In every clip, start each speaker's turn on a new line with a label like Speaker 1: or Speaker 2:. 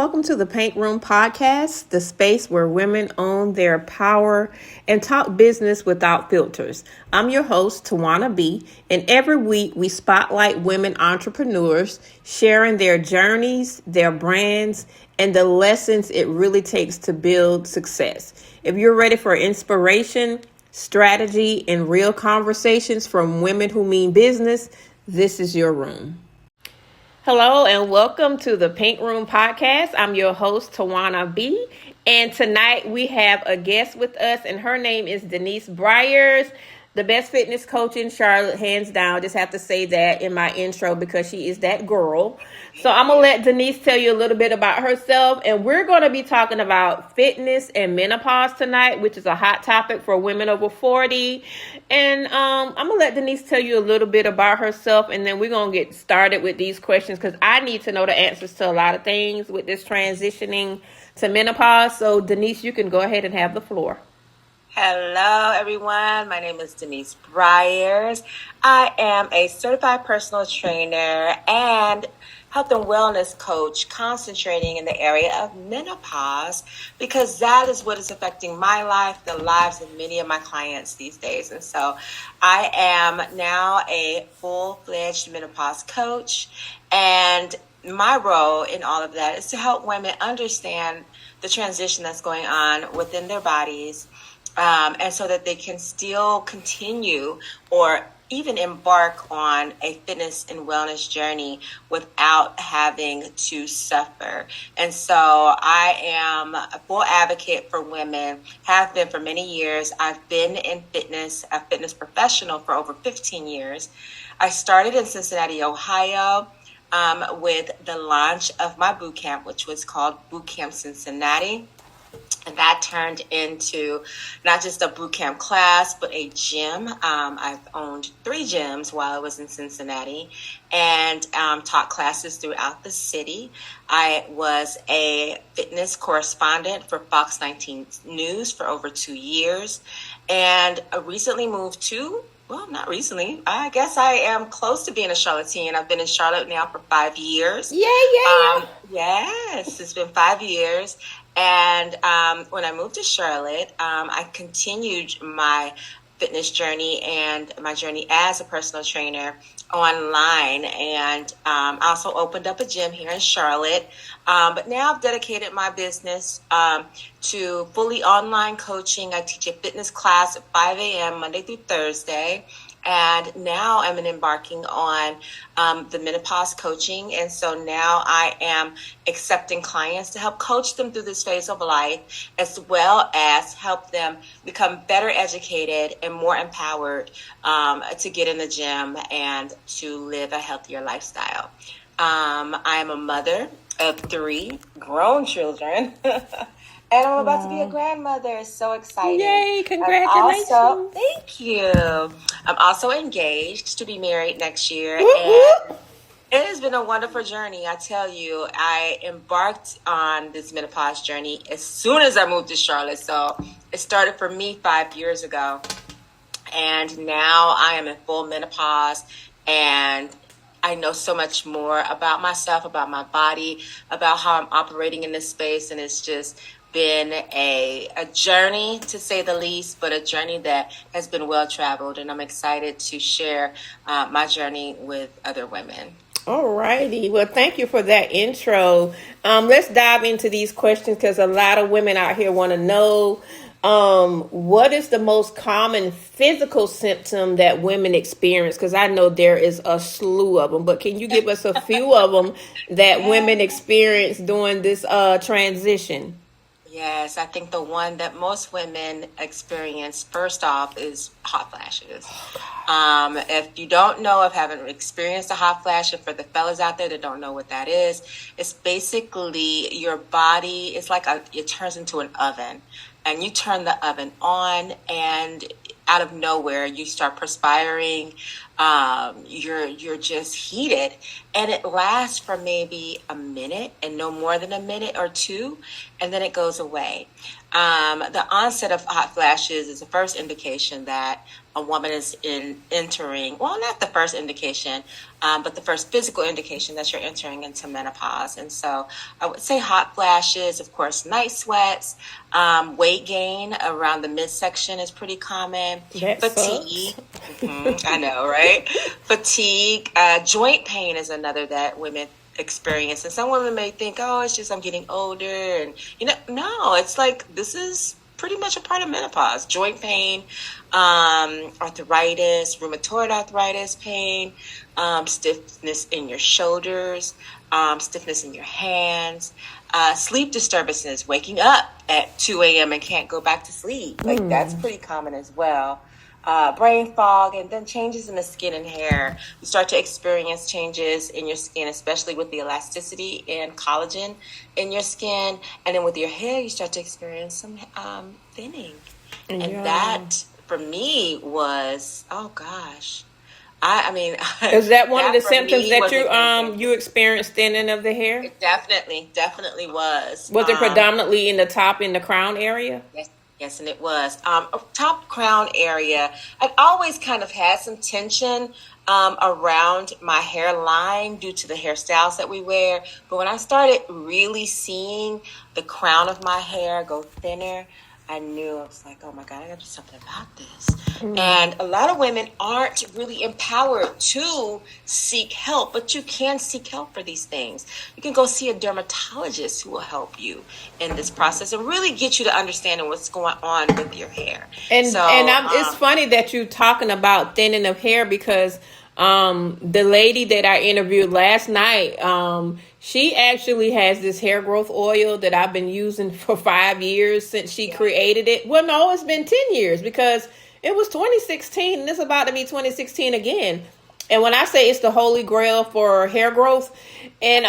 Speaker 1: Welcome to the Paint Room Podcast, the space where women own their power and talk business without filters. I'm your host, Tawana B, and every week we spotlight women entrepreneurs, sharing their journeys, their brands, and the lessons it really takes to build success. If you're ready for inspiration, strategy, and real conversations from women who mean business, this is your room. Hello and welcome to the Paint Room Podcast. I'm your host, Tawana B. And tonight we have a guest with us, and her name is Denise Bryers, the best fitness coach in Charlotte, hands down. I just have to say that in my intro because she is that girl. So I'm going to let Denise tell you a little bit about herself, and we're going to be talking about fitness and menopause tonight, which is a hot topic for women over 40. And I'm going to let Denise tell you a little bit about herself, and then we're going to get started with these questions because I need to know the answers to a lot of things with this transitioning to menopause. So Denise, you can go ahead and have the floor.
Speaker 2: Hello, everyone. My name is Denise Bryers. I am a certified personal trainer and health and wellness coach concentrating in the area of menopause because that is what is affecting my life, the lives of many of my clients these days. And so I am now a full-fledged menopause coach, and my role in all of that is to help women understand the transition that's going on within their bodies, and so that they can still continue or even embark on a fitness and wellness journey without having to suffer. And so I am a full advocate for women, have been for many years. I've been in fitness, a fitness professional for over 15 years. I started in Cincinnati, Ohio, with the launch of my boot camp, which was called Boot Camp Cincinnati. And that turned into not just a boot camp class, but a gym. I've owned 3 gyms while I was in Cincinnati and taught classes throughout the city. I was a fitness correspondent for Fox 19 News for over 2 years, and I recently moved to, well, not recently. I guess I am close to being a Charlottean. I've been in Charlotte now for 5 years.
Speaker 1: Yeah.
Speaker 2: Yes, it's been 5 years. And when I moved to Charlotte, I continued my fitness journey and my journey as a personal trainer online. And I also opened up a gym here in Charlotte. But now I've dedicated my business to fully online coaching. I teach a fitness class at 5 a.m. Monday through Thursday. And now I'm embarking on the menopause coaching. And so now I am accepting clients to help coach them through this phase of life, as well as help them become better educated and more empowered to get in the gym and to live a healthier lifestyle. I am a mother of 3 grown children. And I'm about to be a grandmother. It's so exciting.
Speaker 1: Yay, congratulations.
Speaker 2: Thank you. I'm also engaged to be married next year. And it has been a wonderful journey. I tell you, I embarked on this menopause journey as soon as I moved to Charlotte. So it started for me 5 years ago. And now I am in full menopause, and I know so much more about myself, about my body, about how I'm operating in this space. And it's just been a journey, to say the least, but a journey that has been well traveled, and I'm excited to share my journey with other women.
Speaker 1: All righty. Well, thank you for that intro. Let's dive into these questions because a lot of women out here want to know what is the most common physical symptom that women experience? Because I know there is a slew of them, but can you give us a few of them that women experience during this transition?
Speaker 2: Yes, I think the one that most women experience first off is hot flashes. If you don't know, if haven't experienced a hot flash, and for the fellas out there that don't know what that is, it's basically your body, it's like it turns into an oven, and you turn the oven on, and out of nowhere you start perspiring. You're just heated, and it lasts for maybe a minute and no more than a minute or two, and then it goes away. The onset of hot flashes is the first indication that a woman is entering, well, not the first indication, but the first physical indication that you're entering into menopause. And so I would say hot flashes, of course, night sweats, weight gain around the midsection is pretty common.
Speaker 1: That
Speaker 2: Fatigue.
Speaker 1: sucks.
Speaker 2: I know, right? Fatigue. Joint pain is another that women experience. And some women may think, oh, it's just I'm getting older. And, no, it's like this is pretty much a part of menopause. Joint pain, arthritis, rheumatoid arthritis pain, stiffness in your shoulders, stiffness in your hands, sleep disturbances, waking up at 2 a.m. and can't go back to sleep. Like that's pretty common as well. Brain fog, and then changes in the skin and hair. You start to experience changes in your skin, especially with the elasticity and collagen in your skin. And then with your hair, you start to experience some thinning. And that, for me, was, oh gosh. I mean,
Speaker 1: is that one of the
Speaker 2: for
Speaker 1: symptoms
Speaker 2: me
Speaker 1: that
Speaker 2: was amazing.
Speaker 1: you experienced thinning of the hair?
Speaker 2: It definitely was.
Speaker 1: Was it predominantly in the top, in the crown area?
Speaker 2: Yes, and it was. Top crown area, I'd always kind of had some tension around my hairline due to the hairstyles that we wear. But when I started really seeing the crown of my hair go thinner, I knew, I was like, oh my God, I gotta do something about this. And a lot of women aren't really empowered to seek help, but you can seek help for these things. You can go see a dermatologist who will help you in this process and really get you to understanding what's going on with your hair.
Speaker 1: And it's funny that you're talking about thinning of hair, because the lady that I interviewed last night, she actually has this hair growth oil that I've been using for 5 years since she created it. Well, no, it's been 10 years, because it was 2016 and it's about to be 2016 again. And when I say it's the holy grail for hair growth, and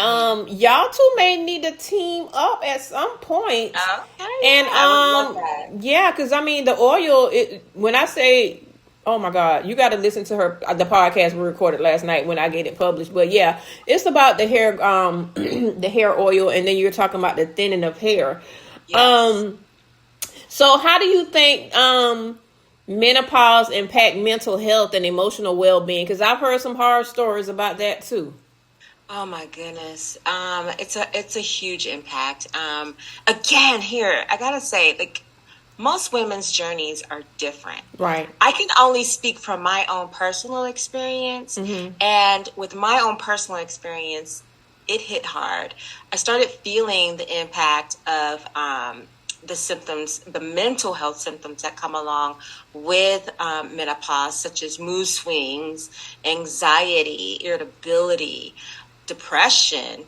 Speaker 1: y'all two may need to team up at some point.
Speaker 2: Okay,
Speaker 1: and
Speaker 2: I would love that.
Speaker 1: yeah, because I mean the oil. When I say, oh my God, you got to listen to the podcast we recorded last night when I get it published. But yeah, it's about the hair, the hair oil, and then you're talking about the thinning of hair.
Speaker 2: Yes.
Speaker 1: So how do you think menopause impact mental health and emotional well-being? Because I've heard some horror stories about that too.
Speaker 2: Oh my goodness. It's a huge impact. Again, here, I gotta say, like, most women's journeys are different.
Speaker 1: Right.
Speaker 2: I can only speak from my own personal experience. And with my own personal experience, it hit hard. I started feeling the impact of the symptoms, the mental health symptoms that come along with menopause, such as mood swings, anxiety, irritability, depression,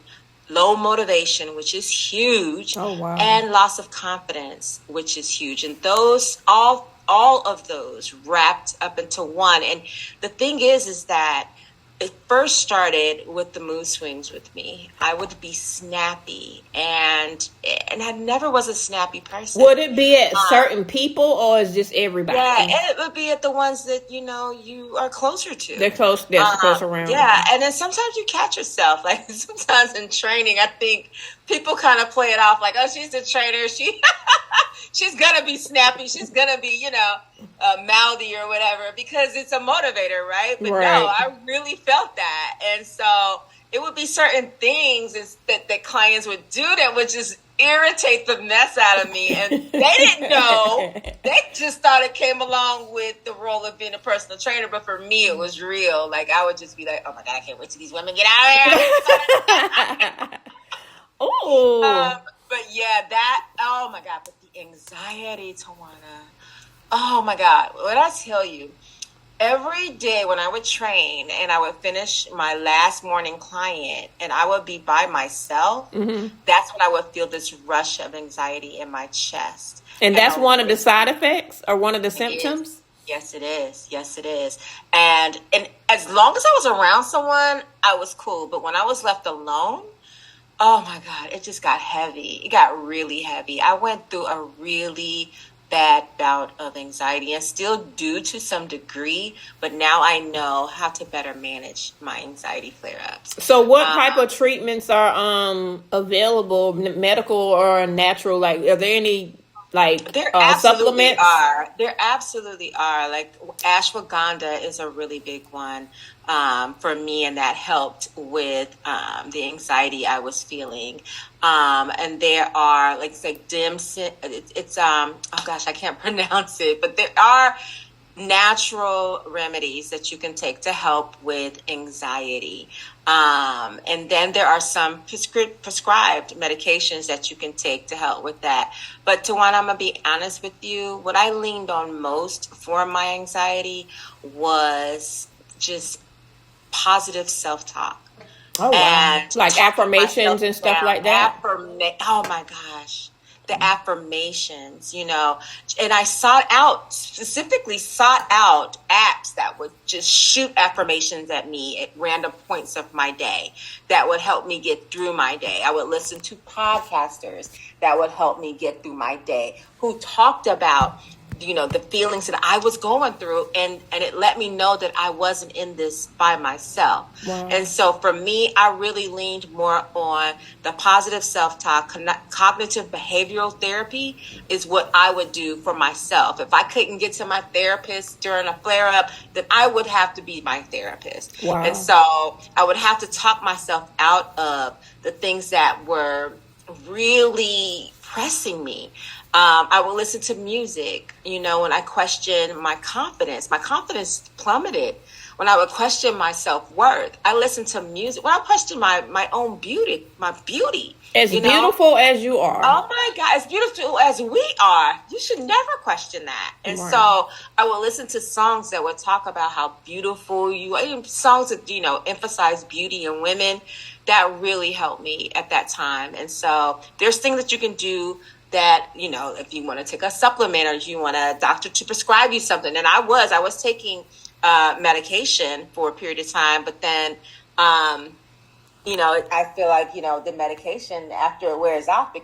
Speaker 2: low motivation, which is huge, and loss of confidence, which is huge. And those, all of those wrapped up into one. And the thing is that it first started with the mood swings with me. I would be snappy, and I never was a snappy person.
Speaker 1: Would it be at certain people, or is just everybody?
Speaker 2: Yeah, it would be at the ones that you are closer to.
Speaker 1: They're close. They're close around.
Speaker 2: Yeah, and then sometimes you catch yourself. Like sometimes in training, I think people kind of play it off like, oh, she's the trainer. She's gonna be snappy. She's gonna be, mouthy or whatever, because it's a motivator, right? But no, I really felt that. And so it would be certain things that clients would do that would just irritate the mess out of me. And they didn't know. They just thought it came along with the role of being a personal trainer. But for me, it was real. Like, I would just be like, oh my God, I can't wait till these women get out of here.
Speaker 1: Oh.
Speaker 2: But yeah, oh my God, but the anxiety, Tawana. Oh my God, what I tell you, every day when I would train and I would finish my last morning client and I would be by myself, that's when I would feel this rush of anxiety in my chest.
Speaker 1: And that's one of the side effects or one of the symptoms?
Speaker 2: Yes, it is. Yes, it is. And as long as I was around someone, I was cool. But when I was left alone, oh my God, it just got heavy. It got really heavy. I went through a really bad bout of anxiety and still do to some degree, but now I know how to better manage my anxiety flare-ups.
Speaker 1: So what type of treatments are available, medical or natural? Like, are there any like
Speaker 2: There absolutely
Speaker 1: supplements?
Speaker 2: are. There absolutely are. Like ashwagandha is a really big one for me, and that helped with the anxiety I was feeling. And there are like dim. It's oh gosh, I can't pronounce it, but there are natural remedies that you can take to help with anxiety. And then there are some prescribed medications that you can take to help with that. But Tawana, I'm going to be honest with you. What I leaned on most for my anxiety was just positive self-talk.
Speaker 1: Oh, wow.
Speaker 2: And
Speaker 1: Like
Speaker 2: talking myself
Speaker 1: affirmations and stuff
Speaker 2: down.
Speaker 1: like that?
Speaker 2: Oh my gosh. The affirmations, and I specifically sought out apps that would just shoot affirmations at me at random points of my day that would help me get through my day. I would listen to podcasters that would help me get through my day who talked about the feelings that I was going through, and it let me know that I wasn't in this by myself.
Speaker 1: Wow.
Speaker 2: And so for me, I really leaned more on the positive self-talk. Cognitive behavioral therapy is what I would do for myself. If I couldn't get to my therapist during a flare-up, then I would have to be my therapist.
Speaker 1: Wow.
Speaker 2: And so I would have to talk myself out of the things that were really pressing me. I would listen to music, when I questioned my confidence. My confidence plummeted when I would question my self-worth. I listened to music. When I questioned my own beauty,
Speaker 1: As beautiful as you are.
Speaker 2: Oh my God, as beautiful as we are. You should never question that. And
Speaker 1: Right.
Speaker 2: so I would listen to songs that would talk about how beautiful you are. Songs that, emphasize beauty in women. That really helped me at that time. And so there's things that you can do that, if you want to take a supplement or you want a doctor to prescribe you something. And I was taking medication for a period of time, but then, I feel like, the medication, after it wears off, the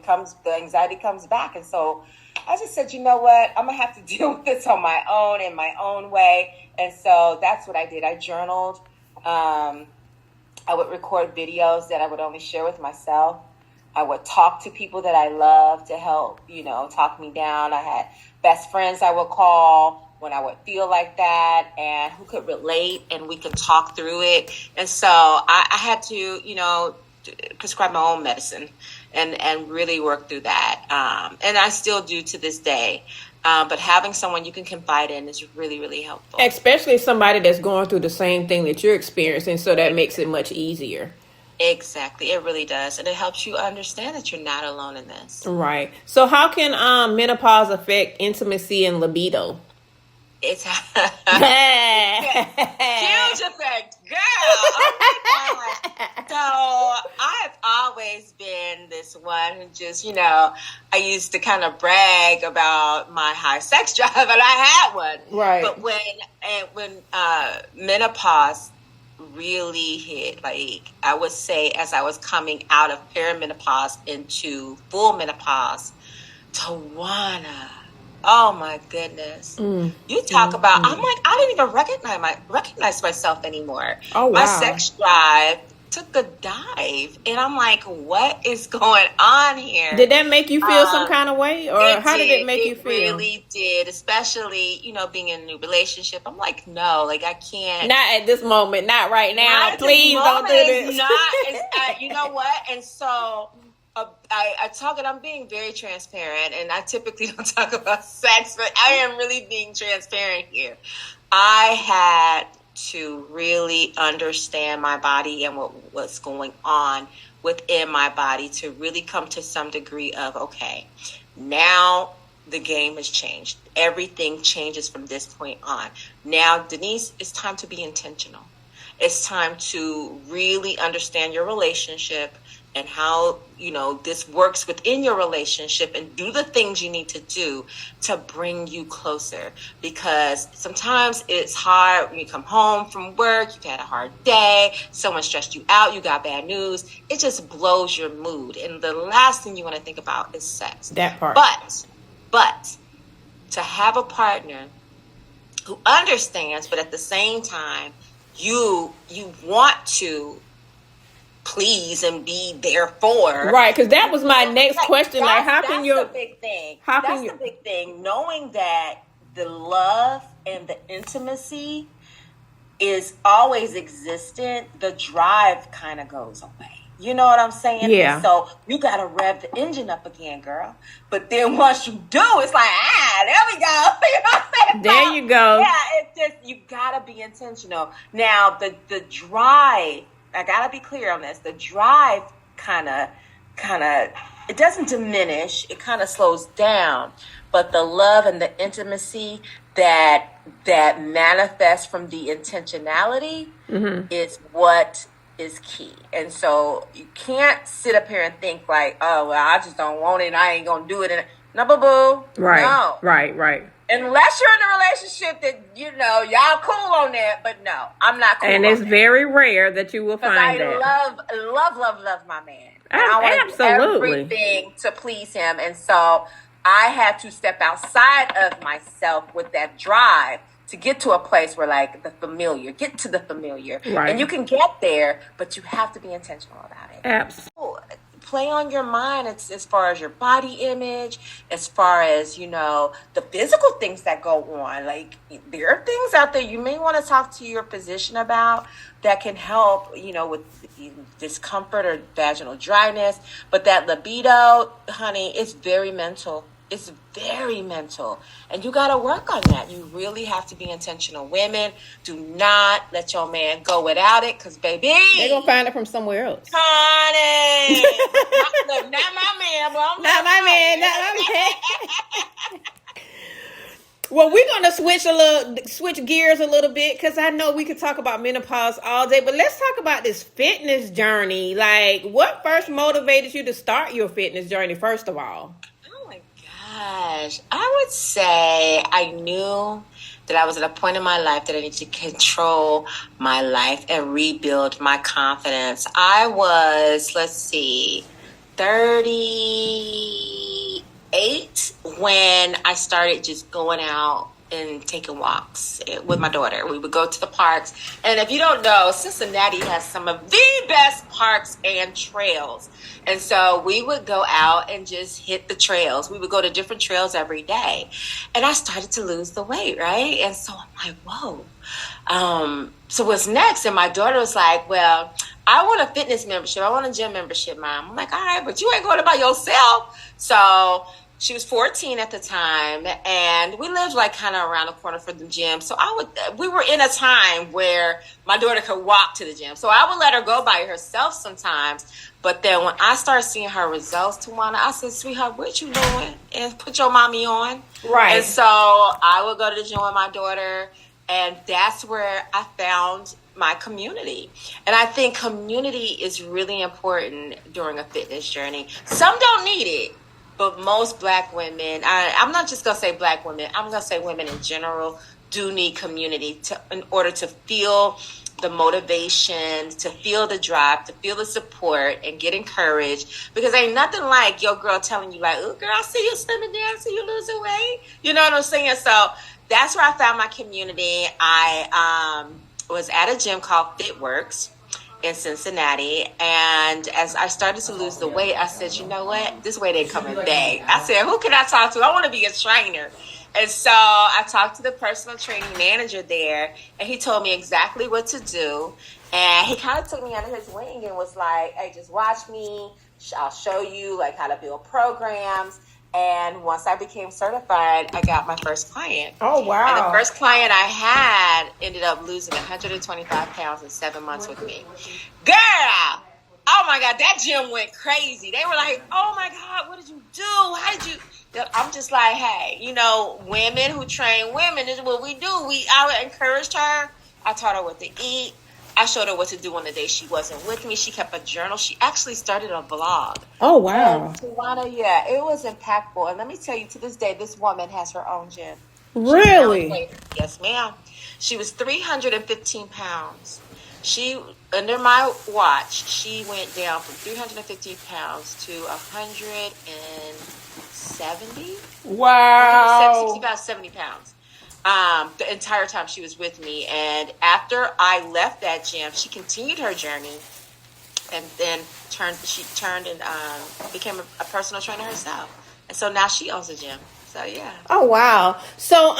Speaker 2: anxiety comes back. And so I just said, you know what, I'm going to have to deal with this on my own, in my own way. And so that's what I did. I journaled. I would record videos that I would only share with myself. I would talk to people that I love to help, talk me down. I had best friends I would call when I would feel like that and who could relate, and we could talk through it. And so I had to, prescribe my own medicine and really work through that. And I still do to this day. But having someone you can confide in is really, really helpful.
Speaker 1: Especially somebody that's going through the same thing that you're experiencing. So that makes it much easier.
Speaker 2: Exactly. It really does. And it helps you understand that you're not alone in this.
Speaker 1: Right. So how can menopause affect intimacy and libido?
Speaker 2: It's huge
Speaker 1: Huge
Speaker 2: effect, girl. Oh my God. So I've always been this one who just, I used to kind of brag about my high sex drive, and I had one.
Speaker 1: Right.
Speaker 2: But when menopause really hit, like I would say, as I was coming out of perimenopause into full menopause, Tawana, oh my goodness. You talk about, I'm like, I didn't even recognize myself anymore.
Speaker 1: Oh, wow.
Speaker 2: My sex drive took a dive, and I'm like, what is going on here?
Speaker 1: Did that make you feel some kind of way, or how did it make you feel?
Speaker 2: It really did, especially, being in a new relationship. I'm like, no, like I can't.
Speaker 1: Not at this moment, not right now. Please don't do this.
Speaker 2: You know what? And so I talk, and I'm being very transparent, and I typically don't talk about sex, but I am really being transparent here. I had to really understand my body and what was going on within my body to really come to some degree of, okay, now the game has changed. Everything changes from this point on. Now, Denise, it's time to be intentional. It's time to really understand your relationship and how, this works within your relationship, and do the things you need to do to bring you closer. Because sometimes it's hard when you come home from work, you've had a hard day, someone stressed you out, you got bad news. It just blows your mood. And the last thing you want to think about is sex.
Speaker 1: That part.
Speaker 2: But to have a partner who understands, but at the same time, you want to please and be there for.
Speaker 1: Right, because that was my next question. Like, how can you?
Speaker 2: That's the big thing. That's the big thing. Knowing that the love and the intimacy is always existent, the drive kind of goes away. You know what I'm saying?
Speaker 1: Yeah.
Speaker 2: And so you got to rev the engine up again, girl. But then once you do, it's like, there we go. You know what I'm saying?
Speaker 1: There you go.
Speaker 2: Yeah, it's just, you got to be intentional. Now, the drive, I got to be clear on this. The drive kind of, it doesn't diminish. It kind of slows down. But the love and the intimacy that manifests from the intentionality is what is key. And so you can't sit up here and think like, oh, well, I just don't want it and I ain't gonna do it. And no, boo-boo.
Speaker 1: Right.
Speaker 2: No.
Speaker 1: Right.
Speaker 2: Unless you're in a relationship that, you know, y'all cool on that, but no, I'm not cool.
Speaker 1: And it's very rare that you will find that.
Speaker 2: I love my man.
Speaker 1: I
Speaker 2: want to do everything to please him. And so I had to step outside of myself with that drive to get to a place where, like, get to the familiar.
Speaker 1: Right.
Speaker 2: And you can get there, but you have to be intentional about it.
Speaker 1: Absolutely.
Speaker 2: Play on your mind as far as your body image, as far as, you know, the physical things that go on. Like, there are things out there you may want to talk to your physician about that can help, you know, with discomfort or vaginal dryness. But that libido, honey, it's very mental. It's very mental. And you got to work on that. You really have to be intentional. Women, do not let your man go without it, because, baby,
Speaker 1: they're going to find it from somewhere else.
Speaker 2: Honey. Not my man, but I'm
Speaker 1: not my man. Not my man. Well, we're going to switch gears a little bit, because I know we could talk about menopause all day, but let's talk about this fitness journey. Like, what first motivated you to start your fitness journey, first of all?
Speaker 2: Gosh, I would say I knew that I was at a point in my life that I needed to control my life and rebuild my confidence. I was, 38 when I started just going out and taking walks with my daughter. We would go to the parks. And if you don't know, Cincinnati has some of the best parks and trails. And so we would go out and just hit the trails. We would go to different trails every day. And I started to lose the weight, right? And so I'm like, whoa. So what's next? And my daughter was like, well, I want a fitness membership. I want a gym membership, Mom. I'm like, all right, but you ain't going by yourself. So she was 14 at the time, and we lived like kind of around the corner from the gym. So we were in a time where my daughter could walk to the gym. So I would let her go by herself sometimes. But then when I started seeing her results, Tawana, I said, sweetheart, what you doing? And put your mommy on.
Speaker 1: Right.
Speaker 2: And so I would go to the gym with my daughter, and that's where I found my community. And I think community is really important during a fitness journey. Some don't need it. But most Black women, I'm not just going to say Black women, I'm going to say women in general do need community in order to feel the motivation, to feel the drive, to feel the support and get encouraged. Because ain't nothing like your girl telling you like, oh, girl, I see you slimming down, I see you losing weight. You know what I'm saying? So that's where I found my community. I was at a gym called FitWorks in Cincinnati, and as I started to lose the weight, I said, you know what, this weight ain't coming back. I said, who can I talk to? I want to be a trainer. And so I talked to the personal training manager there, and he told me exactly what to do. And he kind of took me under his wing and was like, hey, just watch me. I'll show you like how to build programs. And once I became certified, I got my first client.
Speaker 1: Oh, wow.
Speaker 2: And the first client I had ended up losing 125 pounds in 7 months with me. Girl! Oh, my God. That gym went crazy. They were like, oh, my God, what did you do? How did you... I'm just like, hey, you know, women who train women, this is what we do. I encouraged her. I taught her what to eat. I showed her what to do on the day she wasn't with me. She kept a journal. She actually started a vlog.
Speaker 1: Oh, wow.
Speaker 2: And Tawana, yeah, it was impactful. And let me tell you, to this day, this woman has her own gym.
Speaker 1: Really?
Speaker 2: Yes, ma'am. She was 315 pounds. Under my watch, she went down from 315 pounds to 170.
Speaker 1: Wow.
Speaker 2: About 70 pounds. The entire time she was with me. And after I left that gym, she continued her journey and then she turned and became a personal trainer herself. And so now she owns a gym. So yeah.
Speaker 1: Oh wow. So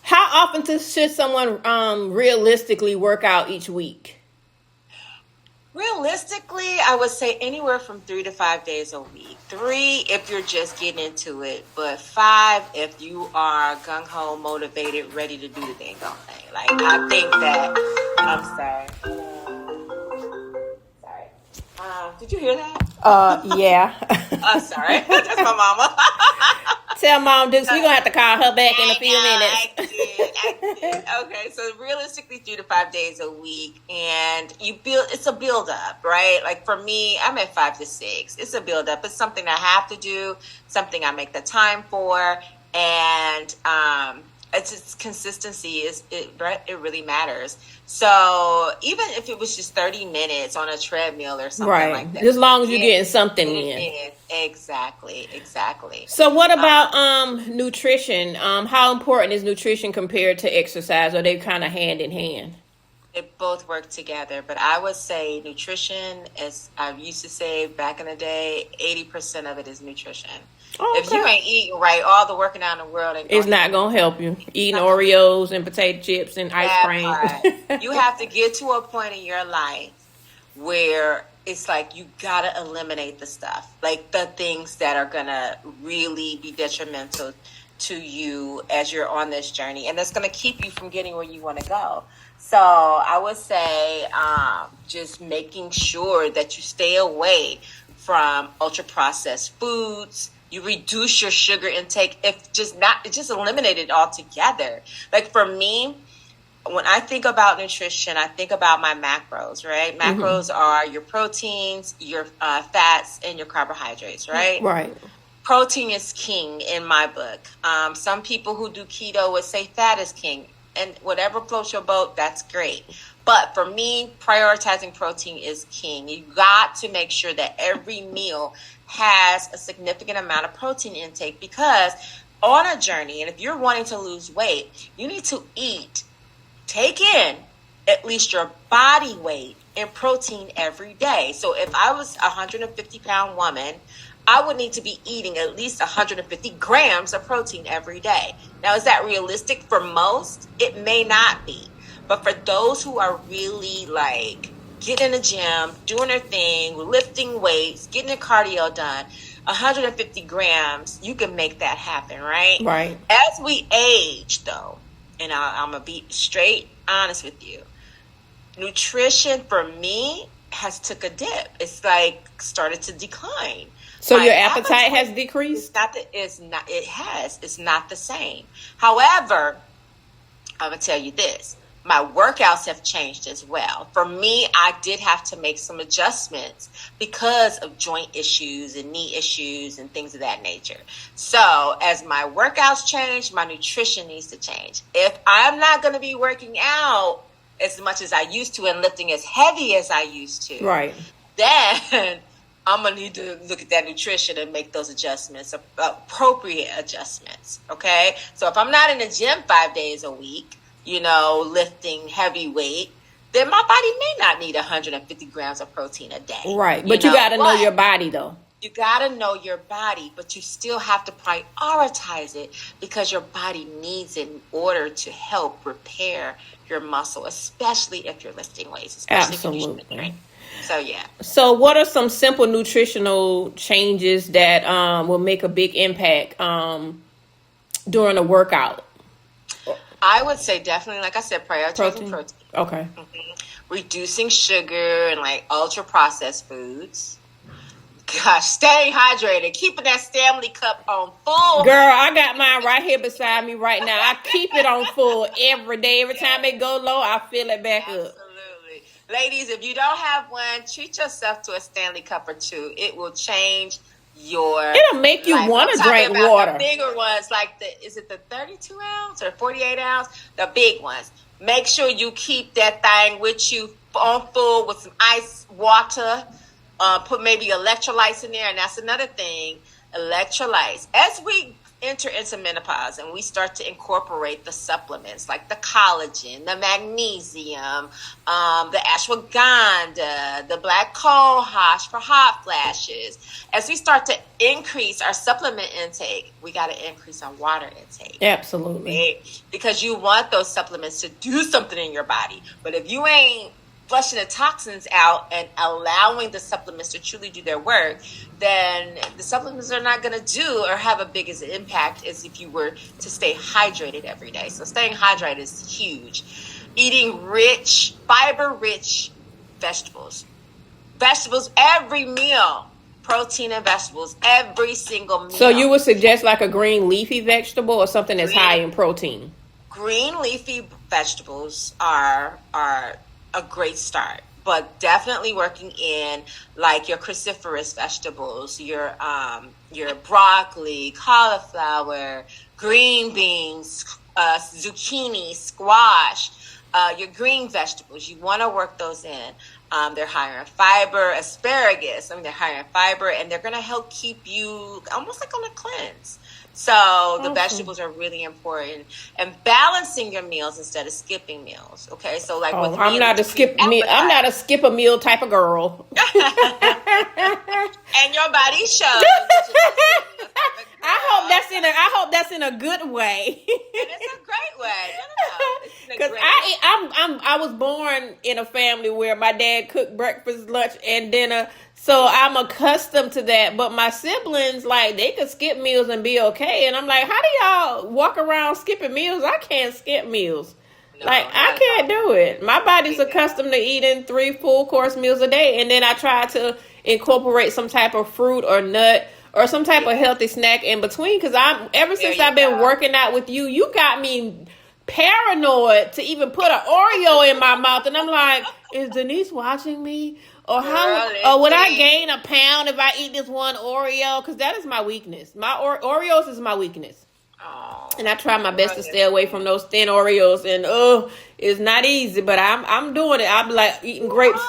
Speaker 1: how often should someone realistically work out each week?
Speaker 2: Realistically, I would say anywhere from 3 to 5 days a week. 3 if you're just getting into it, but 5 if you are gung-ho, motivated, ready to do the thing all day. Like, I think that, I'm sorry. Did you hear that?
Speaker 1: Yeah.
Speaker 2: I'm sorry. That's my mama.
Speaker 1: Tell Mom Dukes we're gonna have to call her back in a few minutes.
Speaker 2: I did. Okay, so realistically 3 to 5 days a week, and it's a build up, right? Like for me, I'm at 5 to 6. It's a build up. It's something I have to do, something I make the time for, and it's consistency it really matters. So even if it was just 30 minutes on a treadmill or something like that,
Speaker 1: as long as you're getting something in.
Speaker 2: Exactly.
Speaker 1: So what about nutrition? How important is nutrition compared to exercise? Are they kind of hand in hand?
Speaker 2: They both work together, but I would say nutrition, as I used to say back in the day, 80% of it is nutrition. Okay. If you ain't eating right, all the working out in the world
Speaker 1: it's not going to help you. Eating Oreos and potato chips and ice cream.
Speaker 2: You have to get to a point in your life where it's like you got to eliminate the stuff, like the things that are going to really be detrimental to you as you're on this journey. And that's going to keep you from getting where you want to go. So I would say just making sure that you stay away from ultra processed foods. You reduce your sugar intake, just eliminate it altogether. Like for me, when I think about nutrition, I think about my macros, right? Macros are your proteins, your fats, and your carbohydrates, right?
Speaker 1: Right.
Speaker 2: Protein is king in my book. Some people who do keto would say fat is king. And whatever floats your boat, that's great. But for me, prioritizing protein is king. You got to make sure that every meal has a significant amount of protein intake, because on a journey, and if you're wanting to lose weight, you need to take in at least your body weight in protein every day. So if I was a 150-pound woman, I would need to be eating at least 150 grams of protein every day. Now, is that realistic for most? It may not be. But for those who are really like getting in the gym, doing their thing, lifting weights, getting their cardio done, 150 grams, you can make that happen, right?
Speaker 1: Right.
Speaker 2: As we age, though, and I'm going to be straight honest with you, nutrition for me has took a dip. It's like started to decline.
Speaker 1: So your appetite has decreased?
Speaker 2: It's not the same. However, I'm going to tell you this. My workouts have changed as well. For me, I did have to make some adjustments because of joint issues and knee issues and things of that nature. So as my workouts change, my nutrition needs to change. If I'm not going to be working out as much as I used to and lifting as heavy as I used to,
Speaker 1: right,
Speaker 2: then I'm going to need to look at that nutrition and make those adjustments, appropriate adjustments, okay? So if I'm not in the gym 5 days a week, lifting heavy weight, then my body may not need 150 grams of protein a day.
Speaker 1: Right, but you got to know your body, though.
Speaker 2: You got to know your body, but you still have to prioritize it because your body needs it in order to help repair your muscle, especially if you're lifting weights.
Speaker 1: Absolutely.
Speaker 2: So, yeah.
Speaker 1: So what are some simple nutritional changes that will make a big impact during a workout?
Speaker 2: I would say definitely, like I said, prioritizing protein.
Speaker 1: Okay.
Speaker 2: Mm-hmm. Reducing sugar and like ultra processed foods. Gosh, staying hydrated, keeping that Stanley cup on full.
Speaker 1: Girl, I got mine right here beside me right now. I keep it on full every day. Every time it go low, I fill it back up.
Speaker 2: Absolutely. Ladies, if you don't have one, treat yourself to a Stanley cup or two. It will change
Speaker 1: it'll make you want to drink water.
Speaker 2: The bigger ones, like is it the 32 ounce or 48 ounce? The big ones. Make sure you keep that thing with you on full with some ice water. Put maybe electrolytes in there, and that's another thing. Electrolytes. As we enter into menopause and we start to incorporate the supplements like the collagen, the magnesium, the ashwagandha, the black cohosh for hot flashes, as we start to increase our supplement intake, we got to increase our water intake.
Speaker 1: Absolutely.
Speaker 2: Right? Because you want those supplements to do something in your body. But if you ain't flushing the toxins out and allowing the supplements to truly do their work, then the supplements are not going to do or have a big as impact as if you were to stay hydrated every day. So staying hydrated is huge. Eating rich, fiber-rich vegetables. Vegetables every meal. Protein and vegetables every single meal.
Speaker 1: So you would suggest like a green leafy vegetable or something that's high in protein?
Speaker 2: Green leafy vegetables are a great start, but definitely working in like your cruciferous vegetables, your broccoli, cauliflower, green beans, zucchini, squash, your green vegetables. You want to work those in. They're higher in fiber, asparagus. They're higher in fiber, and they're going to help keep you almost like on a cleanse. So the vegetables are really important, and balancing your meals instead of skipping meals. Okay, so like with me,
Speaker 1: I'm not a skip a meal type of girl.
Speaker 2: And your body shows.
Speaker 1: I hope that's in a good way.
Speaker 2: And it's a great way. No.
Speaker 1: Because I was born in a family where my dad cooked breakfast, lunch, and dinner. So I'm accustomed to that. But my siblings, like, they could skip meals and be okay. And I'm like, how do y'all walk around skipping meals? I can't skip meals. No, I can't do it. My body's accustomed to eating 3 full course meals a day. And then I try to incorporate some type of fruit or nut or some type of healthy snack in between. Because ever since I've been working out with you, you got me paranoid to even put an Oreo in my mouth. And I'm like, is Denise watching me? Or would I gain a pound if I eat this one Oreo? Because that is my weakness. My Oreos is my weakness.
Speaker 2: Oh,
Speaker 1: and I try my best to stay away from those thin Oreos. And it's not easy, but I'm doing it. I'll be like eating grapes.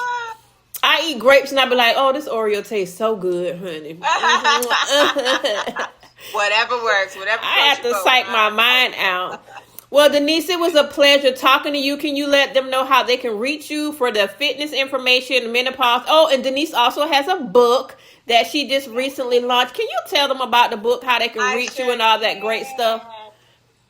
Speaker 1: I eat grapes and I'll be like, oh, this Oreo tastes so good, honey.
Speaker 2: Whatever works, whatever.
Speaker 1: I have to psych my mind out. Well, Denise, it was a pleasure talking to you. Can you let them know how they can reach you for the fitness information, menopause? Oh, and Denise also has a book that she just recently launched. Can you tell them about the book, how they can reach you and all that great stuff?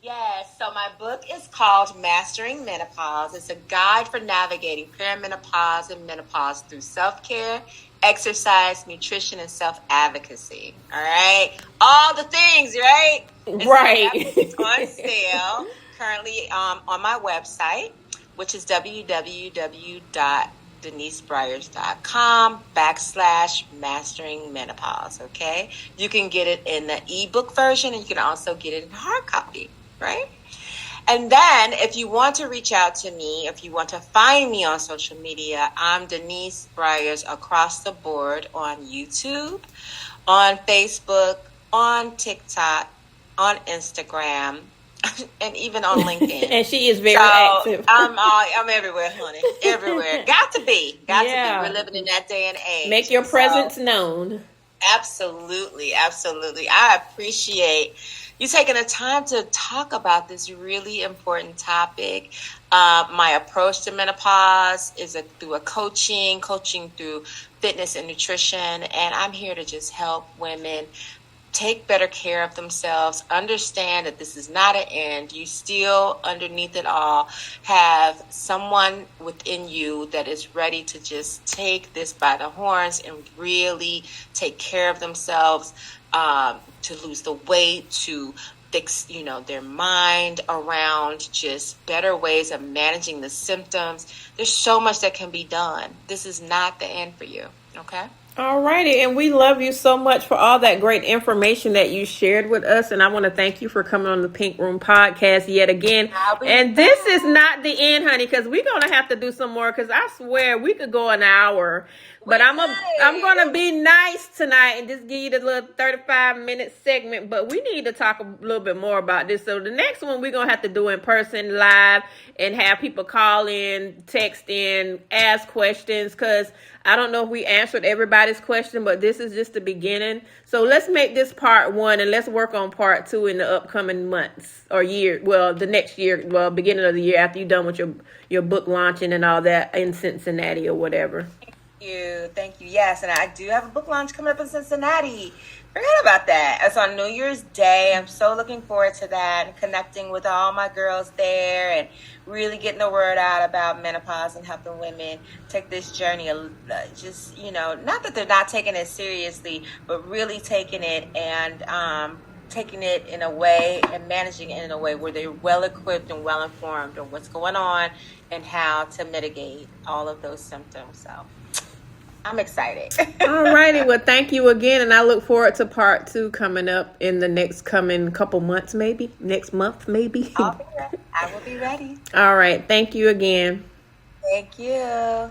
Speaker 2: Yes, so my book is called Mastering Menopause. It's a guide for navigating perimenopause and menopause through self-care, exercise, nutrition, and self-advocacy. All right? All the things, right?
Speaker 1: Right.
Speaker 2: It's on sale currently on my website, which is www.denisebryers.com/mastering menopause. Okay? You can get it in the ebook version, and you can also get it in hard copy, right? And then if you want to reach out to me, if you want to find me on social media, I'm Denise Bryers across the board on YouTube, on Facebook, on TikTok, on Instagram, and even on LinkedIn.
Speaker 1: And she is very active.
Speaker 2: I'm everywhere, honey. Everywhere. Got to be. We're living in that day and age.
Speaker 1: Make your presence known.
Speaker 2: Absolutely. I appreciate you taking the time to talk about this really important topic. My approach to menopause is through a coaching through fitness and nutrition. And I'm here to just help women take better care of themselves, understand that this is not an end. You still, underneath it all, have someone within you that is ready to just take this by the horns and really take care of themselves, to lose the weight, to fix, their mind around just better ways of managing the symptoms. There's so much that can be done. This is not the end for you, okay?
Speaker 1: All righty, and we love you so much for all that great information that you shared with us, and I want to thank you for coming on the Pink Room Podcast yet again. And this is not the end, honey, because we're going to have to do some more, because I swear we could go an hour. But I'm gonna be nice tonight and just give you the little 35-minute segment. But we need to talk a little bit more about this. So the next one we're gonna have to do in person, live, and have people call in, text in, ask questions. Cause I don't know if we answered everybody's question, but this is just the beginning. So let's make this part 1 and let's work on part 2 in the upcoming months or year. Well, the next year, well, beginning of the year after you're done with your book launching and all that in Cincinnati or whatever.
Speaker 2: Thank you. Yes, and I do have a book launch coming up in Cincinnati. Forget about that. It's on New Year's Day. I'm so looking forward to that and connecting with all my girls there and really getting the word out about menopause and helping women take this journey. Just, not that they're not taking it seriously, but really taking it and taking it in a way and managing it in a way where they're well equipped and well informed on what's going on and how to mitigate all of those symptoms. So I'm excited.
Speaker 1: All righty. Well, thank you again. And I look forward to part 2 coming up in the next coming couple months, maybe next month, maybe.
Speaker 2: I will be ready.
Speaker 1: All right. Thank you again.
Speaker 2: Thank you.